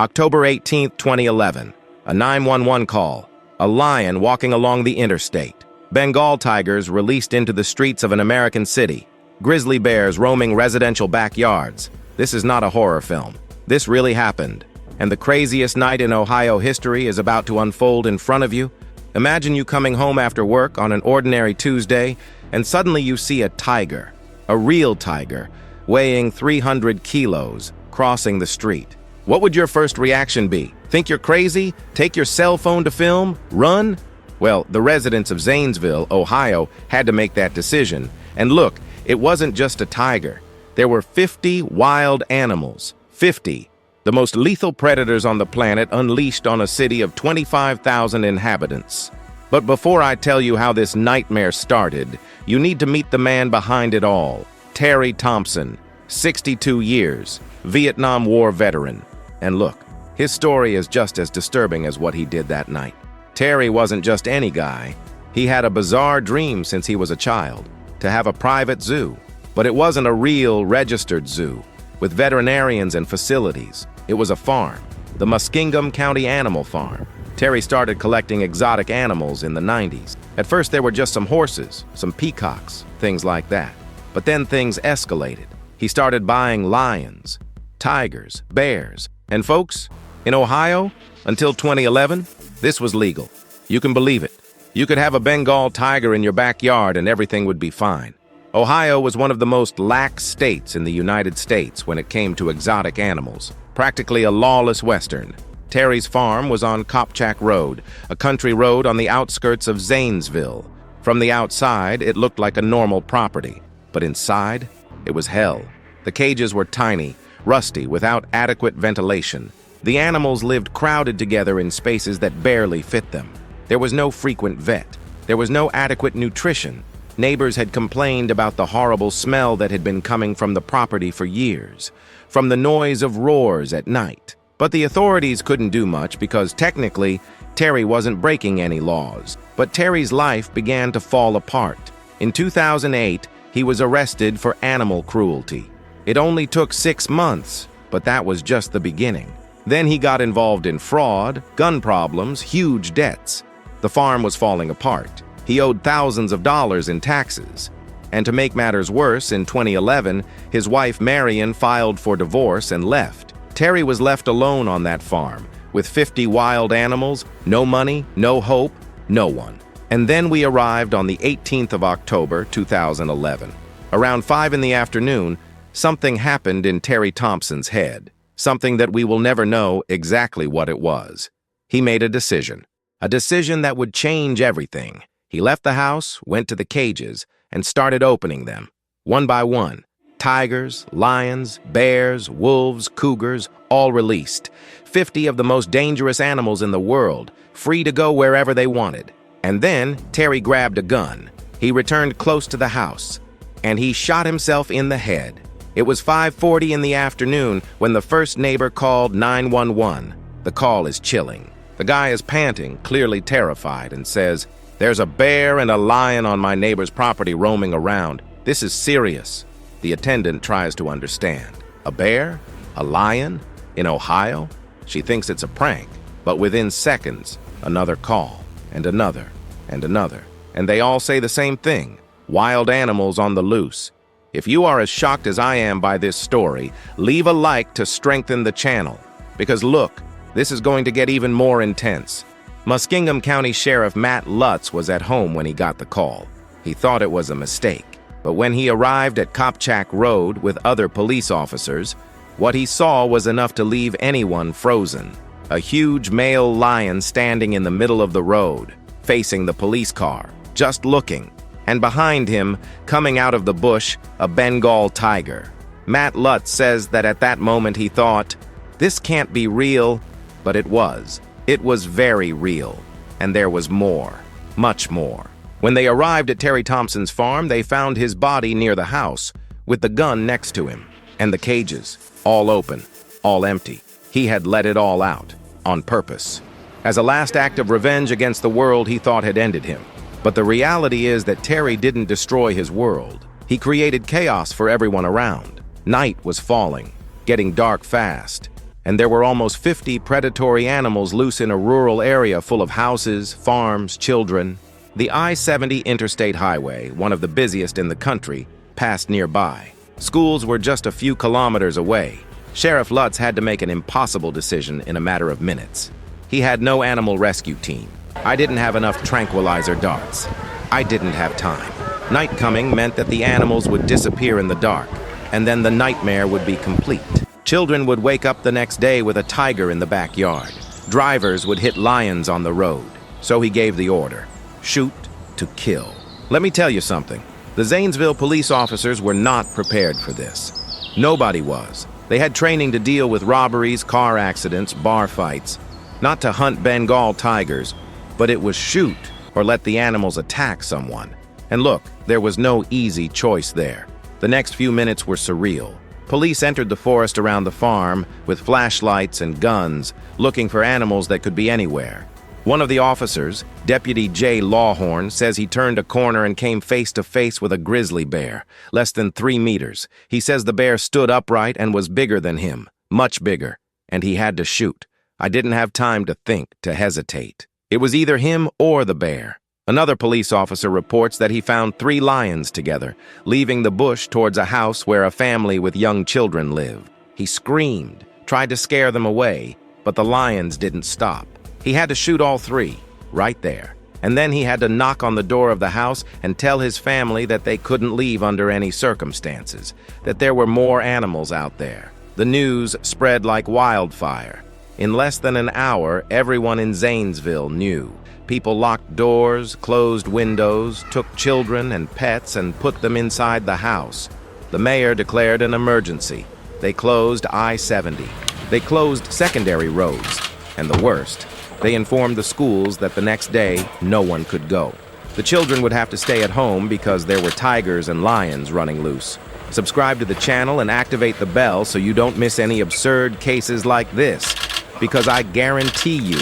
October 18, 2011. A 911 call. A lion walking along the interstate. Bengal tigers released into the streets of an American city. Grizzly bears roaming residential backyards. This is not a horror film. This really happened. And the craziest night in Ohio history is about to unfold in front of you. Imagine you coming home after work on an ordinary Tuesday, and suddenly you see a tiger, a real tiger, weighing 300 kilos, crossing the street. What would your first reaction be? Think you're crazy? Take your cell phone to film? Run? Well, the residents of Zanesville, Ohio, had to make that decision. And look, it wasn't just a tiger. There were 50 wild animals. 50. The most lethal predators on the planet unleashed on a city of 25,000 inhabitants. But before I tell you how this nightmare started, you need to meet the man behind it all. Terry Thompson, 62 years, Vietnam War veteran. And look, his story is just as disturbing as what he did that night. Terry wasn't just any guy. He had a bizarre dream since he was a child, to have a private zoo. But it wasn't a real, registered zoo, with veterinarians and facilities. It was a farm, the Muskingum County Animal Farm. Terry started collecting exotic animals in the 90s. At first there were just some horses, some peacocks, things like that. But then things escalated. He started buying lions, tigers, bears. And folks, in Ohio, until 2011, this was legal. You can believe it. You could have a Bengal tiger in your backyard and everything would be fine. Ohio was one of the most lax states in the United States when it came to exotic animals, practically a lawless western. Terry's farm was on Kopchak Road, a country road on the outskirts of Zanesville. From the outside, it looked like a normal property, but inside, it was hell. The cages were tiny, rusty, without adequate ventilation. The animals lived crowded together in spaces that barely fit them. There was no frequent vet. There was no adequate nutrition. Neighbors had complained about the horrible smell that had been coming from the property for years, from the noise of roars at night. But the authorities couldn't do much because technically, Terry wasn't breaking any laws. But Terry's life began to fall apart. In 2008, he was arrested for animal cruelty. It only took 6 months, but that was just the beginning. Then he got involved in fraud, gun problems, huge debts. The farm was falling apart. He owed thousands of dollars in taxes. And to make matters worse, in 2011, his wife Marion filed for divorce and left. Terry was left alone on that farm, with 50 wild animals, no money, no hope, no one. And then we arrived on the 18th of October, 2011. Around 5 in the afternoon, something happened in Terry Thompson's head. Something that we will never know exactly what it was. He made a decision that would change everything. He left the house, went to the cages, and started opening them, one by one. Tigers, lions, bears, wolves, cougars, all released. 50 of the most dangerous animals in the world, free to go wherever they wanted. And then Terry grabbed a gun. He returned close to the house, and he shot himself in the head. It was 5:40 in the afternoon when the first neighbor called 911. The call is chilling. The guy is panting, clearly terrified, and says, "There's a bear and a lion on my neighbor's property roaming around. This is serious." The attendant tries to understand. A bear? A lion? In Ohio? She thinks it's a prank. But within seconds, another call, and another, and another. And they all say the same thing. Wild animals on the loose. If you are as shocked as I am by this story, leave a like to strengthen the channel. Because look, this is going to get even more intense. Muskingum County Sheriff Matt Lutz was at home when he got the call. He thought it was a mistake. But when he arrived at Kopchak Road with other police officers, what he saw was enough to leave anyone frozen. A huge male lion standing in the middle of the road, facing the police car, just looking. And behind him, coming out of the bush, a Bengal tiger. Matt Lutz says that at that moment he thought, this can't be real, but it was. It was very real. And there was more, much more. When they arrived at Terry Thompson's farm, they found his body near the house, with the gun next to him, and the cages, all open, all empty. He had let it all out, on purpose. As a last act of revenge against the world he thought had ended him. But the reality is that Terry didn't destroy his world. He created chaos for everyone around. Night was falling, getting dark fast. and there were almost 50 predatory animals loose in a rural area full of houses, farms, children. The I-70 interstate highway, one of the busiest in the country, passed nearby. Schools were just a few kilometers away. Sheriff Lutz had to make an impossible decision in a matter of minutes. He had no animal rescue team. I didn't have enough tranquilizer darts. I didn't have time. Night coming meant that the animals would disappear in the dark, and then the nightmare would be complete. Children would wake up the next day with a tiger in the backyard. Drivers would hit lions on the road. So he gave the order: shoot to kill. Let me tell you something. The Zanesville police officers were not prepared for this. Nobody was. They had training to deal with robberies, car accidents, bar fights. Not to hunt Bengal tigers, but it was shoot or let the animals attack someone. And look, there was no easy choice there. The next few minutes were surreal. Police entered the forest around the farm with flashlights and guns, looking for animals that could be anywhere. One of the officers, Deputy J. Lawhorn, says he turned a corner and came face to face with a grizzly bear, less than 3 meters. He says the bear stood upright and was bigger than him, much bigger, and he had to shoot. I didn't have time to think, to hesitate. It was either him or the bear. Another police officer reports that he found 3 lions together, leaving the bush towards a house where a family with young children lived. He screamed, tried to scare them away, but the lions didn't stop. He had to shoot all 3, right there. And then he had to knock on the door of the house and tell his family that they couldn't leave under any circumstances, that there were more animals out there. The news spread like wildfire. In less than an hour, everyone in Zanesville knew. People locked doors, closed windows, took children and pets and put them inside the house. The mayor declared an emergency. They closed I-70. They closed secondary roads. And the worst, they informed the schools that the next day, no one could go. The children would have to stay at home because there were tigers and lions running loose. Subscribe to the channel and activate the bell so you don't miss any absurd cases like this, because I guarantee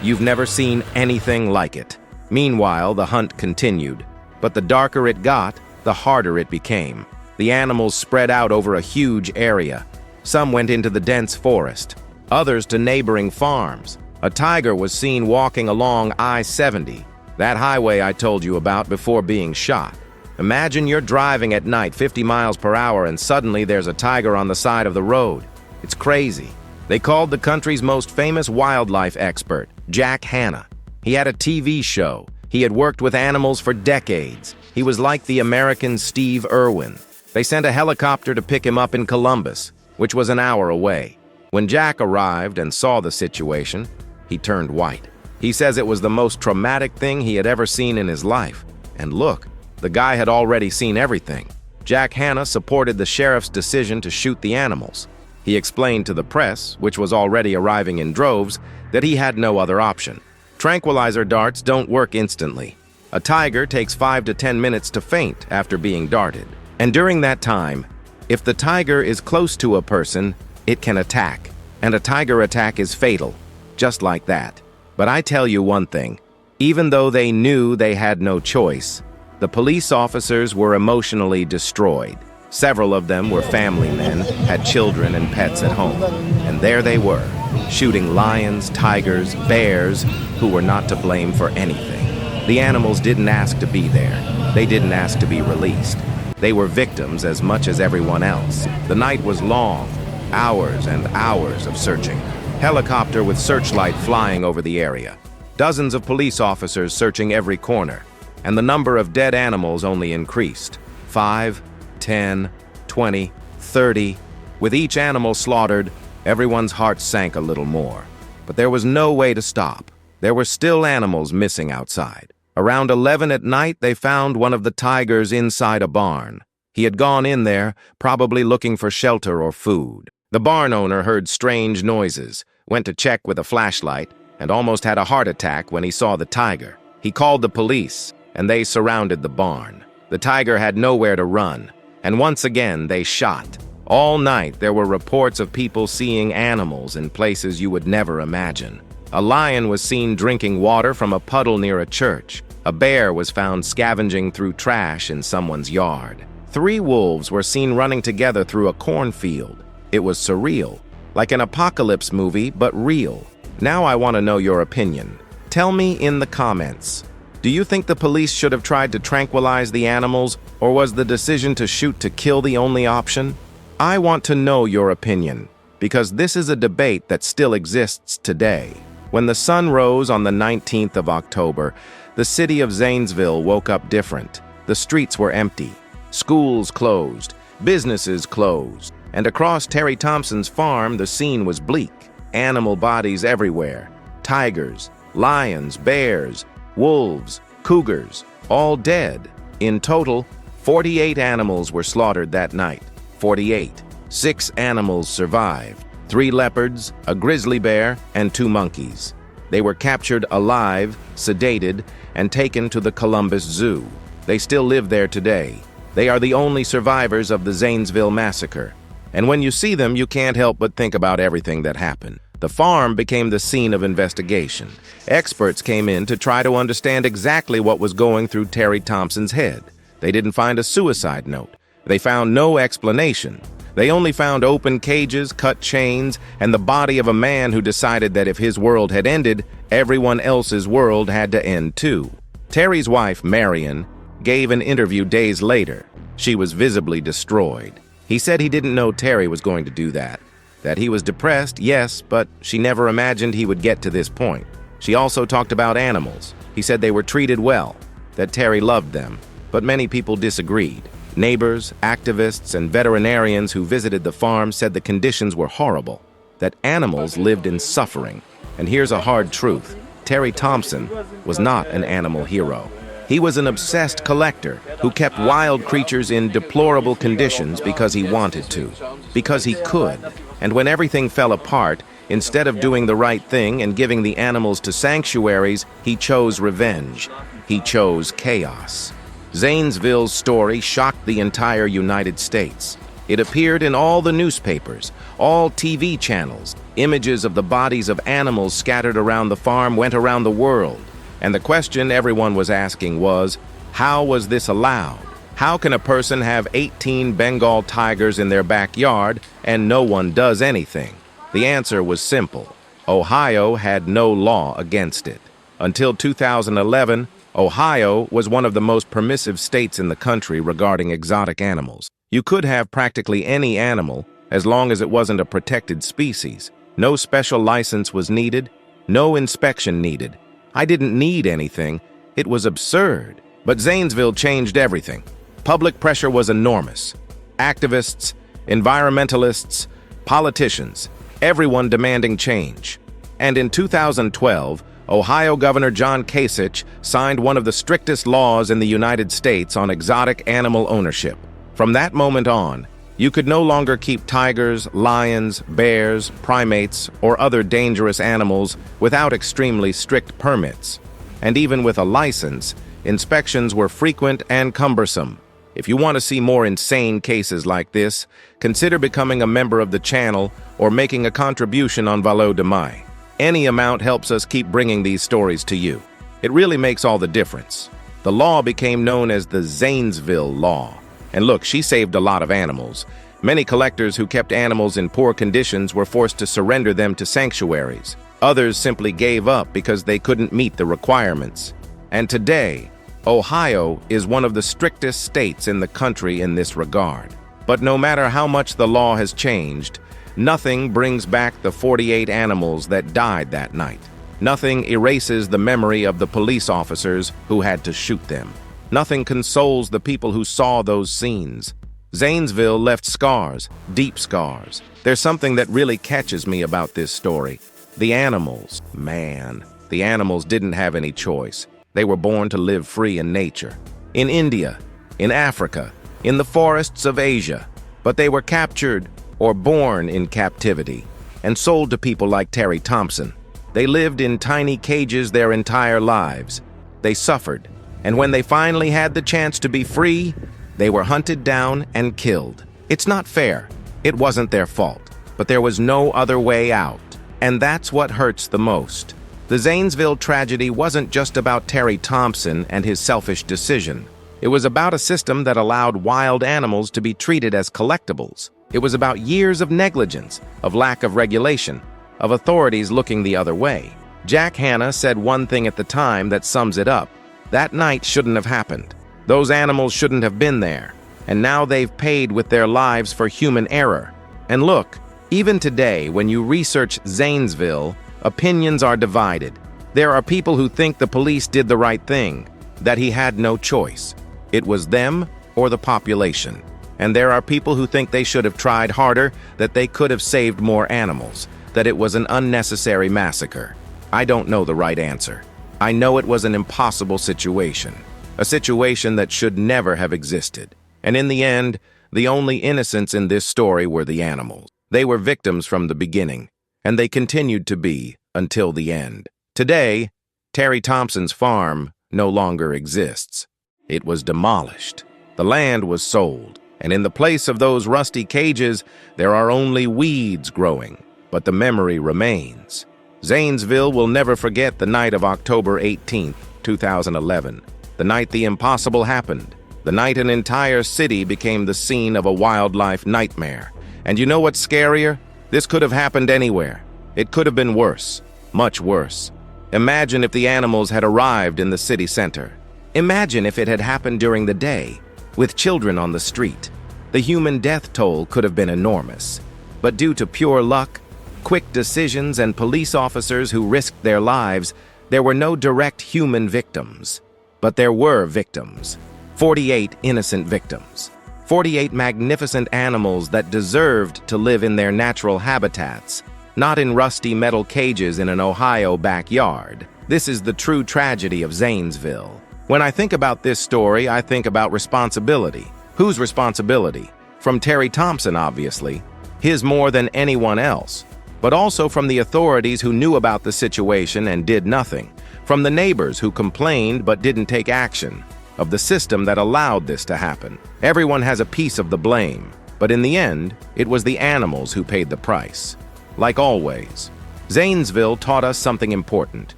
you've never seen anything like it. Meanwhile, the hunt continued, but the darker it got, the harder it became. The animals spread out over a huge area. Some went into the dense forest, others to neighboring farms. A tiger was seen walking along I-70, that highway I told you about before being shot. Imagine you're driving at night 50 miles per hour and suddenly there's a tiger on the side of the road. It's crazy. They called the country's most famous wildlife expert, Jack Hanna. He had a TV show. He had worked with animals for decades. He was like the American Steve Irwin. They sent a helicopter to pick him up in Columbus, which was an hour away. When Jack arrived and saw the situation, he turned white. He says it was the most traumatic thing he had ever seen in his life. And look, the guy had already seen everything. Jack Hanna supported the sheriff's decision to shoot the animals. He explained to the press, which was already arriving in droves, that he had no other option. Tranquilizer darts don't work instantly. A tiger takes 5 to 10 minutes to faint after being darted. And during that time, if the tiger is close to a person, it can attack. And a tiger attack is fatal, just like that. But I tell you one thing, even though they knew they had no choice, the police officers were emotionally destroyed. Several of them were family men, had children and pets at home. And there they were, shooting lions, tigers, bears, who were not to blame for anything. The animals didn't ask to be there. They didn't ask to be released. They were victims as much as everyone else. The night was long, hours and hours of searching. Helicopter with searchlight flying over the area. Dozens of police officers searching every corner. And the number of dead animals only increased. 5, 10, 20, 30. With each animal slaughtered, everyone's heart sank a little more. But there was no way to stop. There were still animals missing outside. Around 11 at night, they found one of the tigers inside a barn. He had gone in there, probably looking for shelter or food. The barn owner heard strange noises, went to check with a flashlight, and almost had a heart attack when he saw the tiger. He called the police, and they surrounded the barn. The tiger had nowhere to run, and once again they shot. All night there were reports of people seeing animals in places you would never imagine. A lion was seen drinking water from a puddle near a church. A bear was found scavenging through trash in someone's yard. 3 wolves were seen running together through a cornfield. It was surreal. like an apocalypse movie, but real. Now I want to know your opinion. Tell me in the comments. Do you think the police should have tried to tranquilize the animals, or was the decision to shoot to kill the only option? I want to know your opinion, because this is a debate that still exists today. When the sun rose on the 19th of October, the city of Zanesville woke up different. The streets were empty, schools closed, businesses closed, and across Terry Thompson's farm the scene was bleak. Animal bodies everywhere. Tigers, lions, bears, wolves, cougars, all dead. In total, 48 animals were slaughtered that night. 48. 6 animals survived. 3 leopards, a grizzly bear, and 2 monkeys. They were captured alive, sedated, and taken to the Columbus Zoo. They still live there today. They are the only survivors of the Zanesville massacre. And when you see them, you can't help but think about everything that happened. The farm became the scene of investigation. Experts came in to try to understand exactly what was going through Terry Thompson's head. They didn't find a suicide note. They found no explanation. They only found open cages, cut chains, and the body of a man who decided that if his world had ended, everyone else's world had to end too. Terry's wife, Marion, gave an interview days later. She was visibly destroyed. He said he didn't know Terry was going to do that. That he was depressed, yes, but she never imagined he would get to this point. She also talked about animals. He said they were treated well, that Terry loved them, but many people disagreed. Neighbors, activists, and veterinarians who visited the farm said the conditions were horrible, that animals lived in suffering. And here's a hard truth. Terry Thompson was not an animal hero. He was an obsessed collector who kept wild creatures in deplorable conditions because he wanted to, because he could. And when everything fell apart, instead of doing the right thing and giving the animals to sanctuaries, he chose revenge. He chose chaos. Zanesville's story shocked the entire United States. It appeared in all the newspapers, all TV channels. Images of the bodies of animals scattered around the farm went around the world. And the question everyone was asking was, how was this allowed? How can a person have 18 Bengal tigers in their backyard and no one does anything? The answer was simple. Ohio had no law against it. Until 2011, Ohio was one of the most permissive states in the country regarding exotic animals. You could have practically any animal as long as it wasn't a protected species. No special license was needed, no inspection needed. I didn't need anything. It was absurd. But Zanesville changed everything. Public pressure was enormous. Activists, environmentalists, politicians, everyone demanding change. And in 2012, Ohio Governor John Kasich signed one of the strictest laws in the United States on exotic animal ownership. From that moment on, you could no longer keep tigers, lions, bears, primates, or other dangerous animals without extremely strict permits. And even with a license, inspections were frequent and cumbersome. If you want to see more insane cases like this, consider becoming a member of the channel or making a contribution on Valo de Mai. Any amount helps us keep bringing these stories to you. It really makes all the difference. The law became known as the Zanesville Law. And look, she saved a lot of animals. Many collectors who kept animals in poor conditions were forced to surrender them to sanctuaries. Others simply gave up because they couldn't meet the requirements. And today, Ohio is one of the strictest states in the country in this regard. But no matter how much the law has changed, nothing brings back the 48 animals that died that night. Nothing erases the memory of the police officers who had to shoot them. Nothing consoles the people who saw those scenes. Zanesville left scars, deep scars. There's something that really catches me about this story. The animals, man, the animals didn't have any choice. They were born to live free in nature. In India, in Africa, in the forests of Asia. But they were captured or born in captivity and sold to people like Terry Thompson. They lived in tiny cages their entire lives. They suffered, and when they finally had the chance to be free, they were hunted down and killed. It's not fair. It wasn't their fault, but there was no other way out. And that's what hurts the most. The Zanesville tragedy wasn't just about Terry Thompson and his selfish decision. It was about a system that allowed wild animals to be treated as collectibles. It was about years of negligence, of lack of regulation, of authorities looking the other way. Jack Hanna said one thing at the time that sums it up. That night shouldn't have happened. Those animals shouldn't have been there. And now they've paid with their lives for human error. And look, even today, when you research Zanesville, opinions are divided. There are people who think the police did the right thing, that he had no choice. It was them or the population. And there are people who think they should have tried harder, that they could have saved more animals, that it was an unnecessary massacre. I don't know the right answer. I know it was an impossible situation, a situation that should never have existed. And in the end, the only innocents in this story were the animals. They were victims from the beginning, and they continued to be until the end. Today, Terry Thompson's farm no longer exists. It was demolished. The land was sold, and in the place of those rusty cages, there are only weeds growing, but the memory remains. Zanesville will never forget the night of October 18, 2011, the night the impossible happened. The night an entire city became the scene of a wildlife nightmare. And you know what's scarier? This could have happened anywhere. It could have been worse, much worse. Imagine if the animals had arrived in the city center. Imagine if it had happened during the day, with children on the street. The human death toll could have been enormous. But due to pure luck, quick decisions, and police officers who risked their lives, there were no direct human victims. But there were victims. 48 innocent victims. 48 magnificent animals that deserved to live in their natural habitats, not in rusty metal cages in an Ohio backyard. This is the true tragedy of Zanesville. When I think about this story, I think about responsibility. Whose responsibility? From Terry Thompson, obviously. His more than anyone else. But also from the authorities who knew about the situation and did nothing. From the neighbors who complained but didn't take action. Of the system that allowed this to happen. Everyone has a piece of the blame, but in the end, it was the animals who paid the price. Like always, Zanesville taught us something important.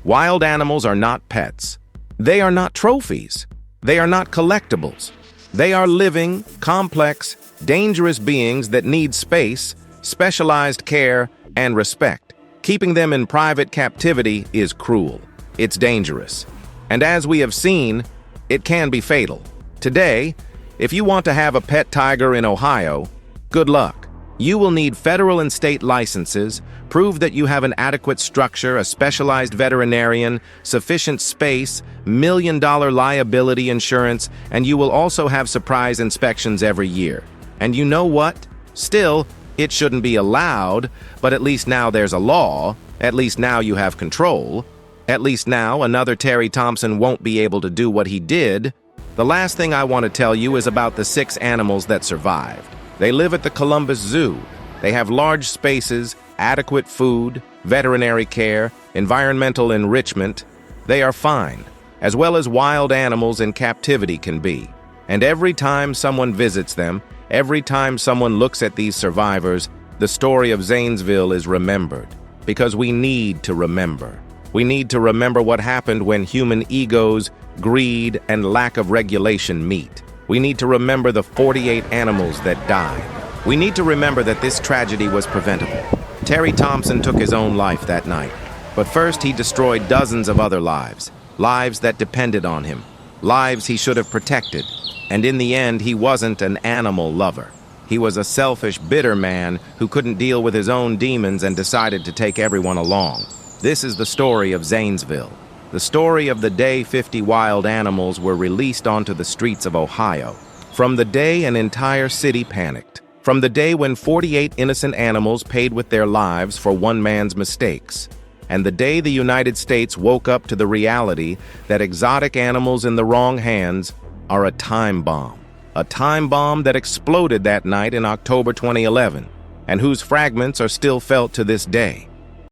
Wild animals are not pets. They are not trophies. They are not collectibles. They are living, complex, dangerous beings that need space, specialized care, and respect. Keeping them in private captivity is cruel. It's dangerous. And as we have seen, it can be fatal. Today, if you want to have a pet tiger in Ohio, good luck. You will need federal and state licenses, prove that you have an adequate structure, a specialized veterinarian, sufficient space, million-dollar liability insurance, and you will also have surprise inspections every year. And you know what? Still, it shouldn't be allowed, but at least now there's a law. At least now you have control. At least now, another Terry Thompson won't be able to do what he did. The last thing I want to tell you is about the 6 animals that survived. They live at the Columbus Zoo. They have large spaces, adequate food, veterinary care, environmental enrichment. They are fine, as well as wild animals in captivity can be. And every time someone visits them, every time someone looks at these survivors, the story of Zanesville is remembered. Because we need to remember. We need to remember what happened when human egos, greed, and lack of regulation meet. We need to remember the 48 animals that died. We need to remember that this tragedy was preventable. Terry Thompson took his own life that night. But first, he destroyed dozens of other lives. Lives that depended on him. Lives he should have protected. And in the end, he wasn't an animal lover. He was a selfish, bitter man who couldn't deal with his own demons and decided to take everyone along. This is the story of Zanesville, the story of the day 50 wild animals were released onto the streets of Ohio. From the day an entire city panicked. From the day when 48 innocent animals paid with their lives for one man's mistakes. And the day the United States woke up to the reality that exotic animals in the wrong hands are a time bomb. A time bomb that exploded that night in October 2011, and whose fragments are still felt to this day.